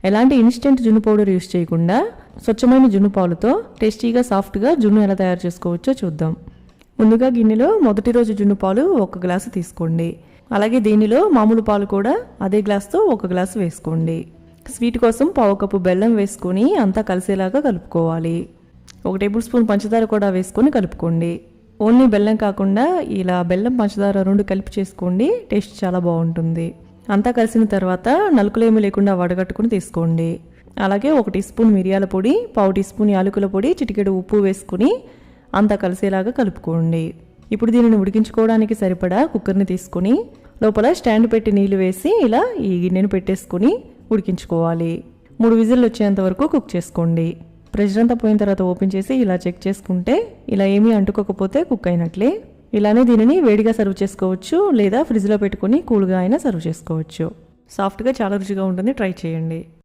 ఎలాంటి ఇన్స్టెంట్ జున్ను powder use చేయకుండా స్వచ్ఛమైన జున్ను పాలుతో టేస్టీగా సాఫ్ట్గా జున్ను ఎలా తయారు చేసుకోవచ్చో చూద్దాం. ముందుగా గిన్నెలో మొదటి రోజు జున్ను పాలు 1 గ్లాసు తీసుకోండి. అలాగే దీనిలో మామూలు పాలు కూడా అదే గ్లాస్తో 1 గ్లాసు వేసుకోండి. స్వీట్ కోసం 1/2 కప్పు బెల్లం వేసుకొని అంతా కలిసేలాగా కలుపుకోవాలి. 1 టేబుల్ స్పూన్ పంచదార కూడా వేసుకొని కలుపుకోండి. ఓన్లీ బెల్లం కాకుండా ఇలా బెల్లం పంచదార 2 కలిపి చేసుకోండి, టేస్ట్ చాలా బాగుంటుంది. అంతా కలిసిన తర్వాత నలుకులేమీ లేకుండా వడగట్టుకుని తీసుకోండి. అలాగే 1 టీ స్పూన్ మిరియాల పొడి, 1/2 టీ స్పూన్ యాలకుల పొడి, చిటికెడు ఉప్పు వేసుకుని అంతా కలిసేలాగా కలుపుకోండి. ఇప్పుడు దీనిని ఉడికించుకోవడానికి సరిపడా కుక్కర్ని తీసుకొని లోపల స్టాండ్ పెట్టి నీళ్లు వేసి ఇలా ఈ గిన్నెను పెట్టేసుకుని ఉడికించుకోవాలి. 3 విజిల్లు వచ్చేంత వరకు కుక్ చేసుకోండి. ప్రెషర్ అంతా పోయిన తర్వాత ఓపెన్ చేసి ఇలా చెక్ చేసుకుంటే ఇలా ఏమీ అంటుకోకపోతే కుక్ అయినట్లే. ఇలానే దీనిని వేడిగా సర్వ్ చేసుకోవచ్చు లేదా ఫ్రిడ్జ్లో పెట్టుకుని కూల్గా అయినా సర్వ్ చేసుకోవచ్చు. సాఫ్ట్గా చాలా రుచిగా ఉంటుంది, ట్రై చేయండి.